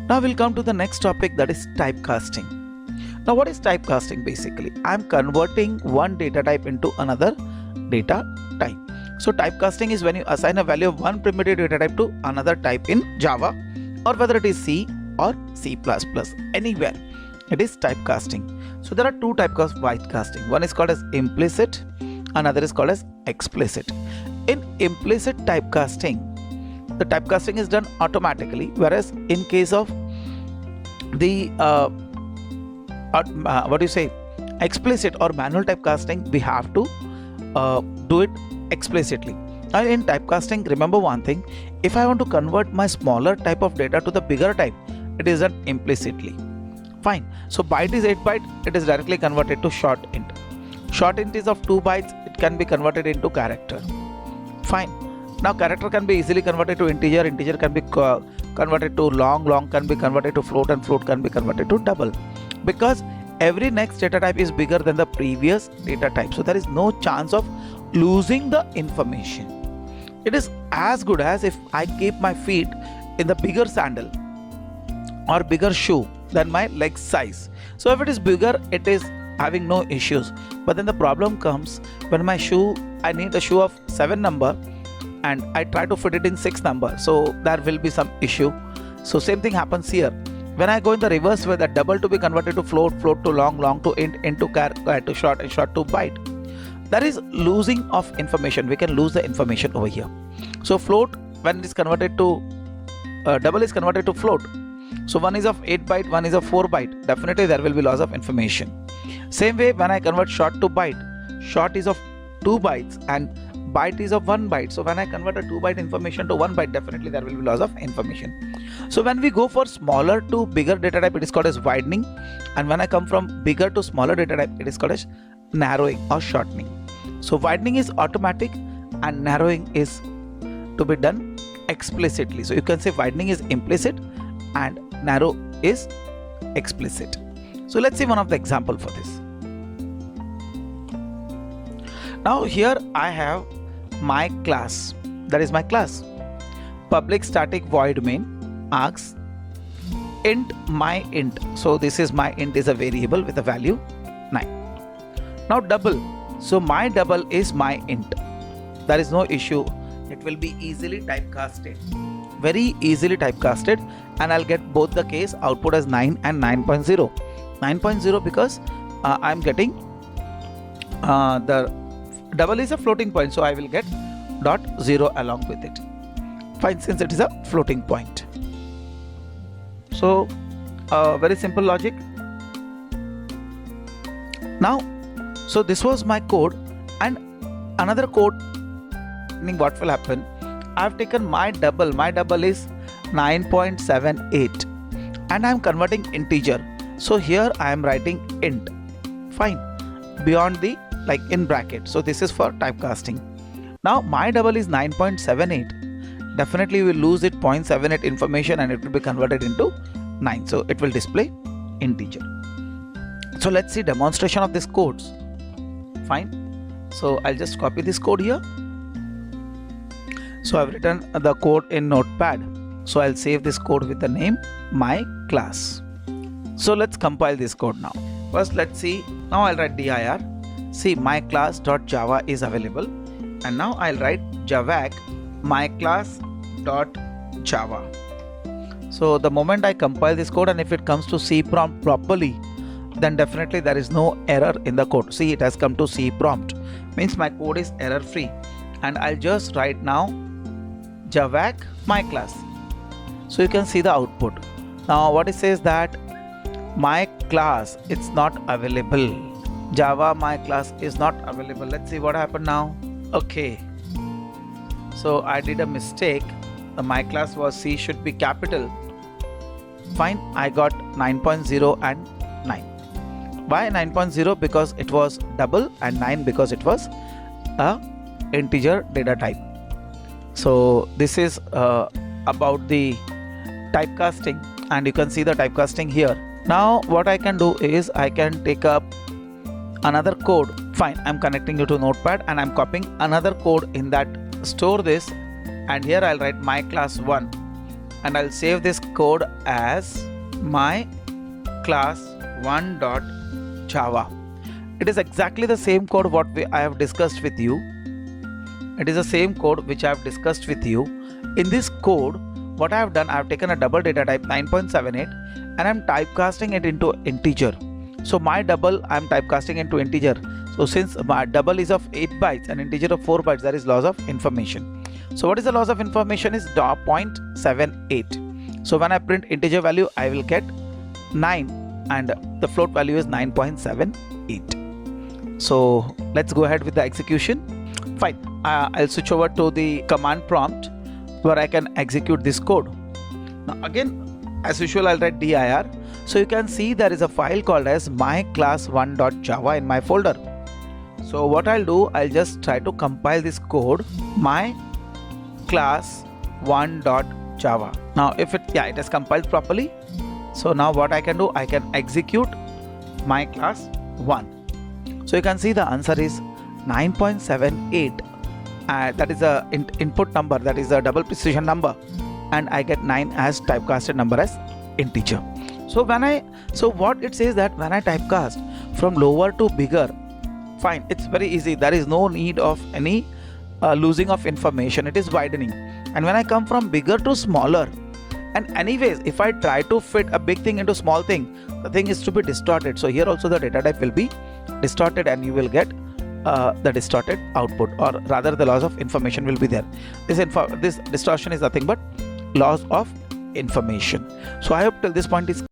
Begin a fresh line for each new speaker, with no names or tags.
Now we'll come to the next topic, that is typecasting. Now what is typecasting basically? I'm converting one data type into another data type. So typecasting is when you assign a value of one primitive data type to another type in Java, or whether it is C or C++, anywhere. It is typecasting. So there are two types of typecasting. One is called as implicit, another is called as explicit. In implicit typecasting, the typecasting is done automatically, whereas in case of the explicit or manual typecasting, we have to do it explicitly. Now in typecasting, remember one thing: if I want to convert my smaller type of data to the bigger type, it is done implicitly. Fine. So byte is 8 byte, it is directly converted to short int. Short int is of 2 bytes, it can be converted into character. Fine. Now character can be easily converted to integer, integer can be converted to long, long can be converted to float, and float can be converted to double, because every next data type is bigger than the previous data type. So there is no chance of losing the information. It is as good as if I keep my feet in the bigger sandal or bigger shoe than my leg size. So if it is bigger, it is having no issues. But then the problem comes when my shoe, I need a shoe of 7 number and I try to fit it in 6 number. So there will be some issue. So same thing happens here. When I go in the reverse way, that double to be converted to float, float to long, long to int, int to short, and short to byte, there is losing of information. We can lose the information over here. So float, when it is converted to double is converted to float. So one is of 8 byte, one is of 4 byte. Definitely there will be loss of information. Same way when I convert short to byte, short is of 2 bytes and byte is of 1 byte. So when I convert a 2 byte information to 1 byte, definitely there will be loss of information. So when we go for smaller to bigger data type, it is called as widening. And when I come from bigger to smaller data type, it is called as narrowing or shortening. So widening is automatic and narrowing is to be done explicitly. So you can say widening is implicit and narrow is explicit. So let's see one of the example for this. Now here I have my class, that is my class. Public static void main asks int my int. So this is my int is a variable with a value 9. Now double. So my double is my int. There is no issue. It will be easily typecasted. Very easily typecasted, and I'll get both the case output as 9 and 9.0. 9.0 because I'm getting the double is a floating point, so I will get dot 0 along with it. Fine, since it is a floating point. So very simple logic. Now, so this was my code, and another code, meaning what will happen, I've taken my double is 9.78 and I'm converting integer. So here I am writing int. Fine, beyond the like in bracket. So this is for typecasting. Now my double is 9.78. Definitely we will lose it 0.78 information and it will be converted into 9. So it will display integer. So let's see demonstration of this codes. Fine. So I'll just copy this code here. So I've written the code in Notepad. So I'll save this code with the name my class. So let's compile this code now. First let's see. Now I'll write dir. See, my class.java is available, and now I'll write javac my class.java. So the moment I compile this code, and if it comes to C prompt properly, then definitely there is no error in the code. See, it has come to C prompt, means my code is error free. And I'll just write now javac my class. So you can see the output. Now what it says that my class, it's not available. Java my class is not available. Let's see what happened now. Okay, so I did a mistake. The my class was C should be capital. Fine, I got 9.0 and 9. Why 9.0? Because it was double, and 9 because it was a integer data type. So this is about the typecasting, and you can see the typecasting here. Now what I can do is I can take up another code. Fine, I'm connecting you to Notepad and I'm copying another code in that. Store this, and here I'll write my class 1, and I'll save this code as my class 1.java. It is exactly the same code what I have discussed with you. It is the same code which I have discussed with you. In this code, what I have done, I have taken a double data type 9.78 and I'm typecasting it into integer. So my double I am typecasting into integer. So since my double is of 8 bytes and integer of 4 bytes, there is loss of information. So what is the loss of information is 0.78. So when I print integer value, I will get 9 and the float value is 9.78. So let's go ahead with the execution. Fine. I'll switch over to the command prompt where I can execute this code. Now again, as usual, I'll write dir. So you can see there is a file called as myclass1.java in my folder. So what I'll do, I'll just try to compile this code, myclass1.java. Now if it has compiled properly. So now what I can do, I can execute myclass1. So you can see the answer is 9.78. That is a input number, that is a double precision number, and I get 9 as typecasted number as integer. So what it says that when I typecast from lower to bigger, fine, it's very easy. There is no need of any losing of information. It is widening. And when I come from bigger to smaller, and anyways, if I try to fit a big thing into small thing, the thing is to be distorted. So here also the data type will be distorted and you will get the distorted output, or rather the loss of information will be there. This distortion is nothing but loss of information. So I hope till this point is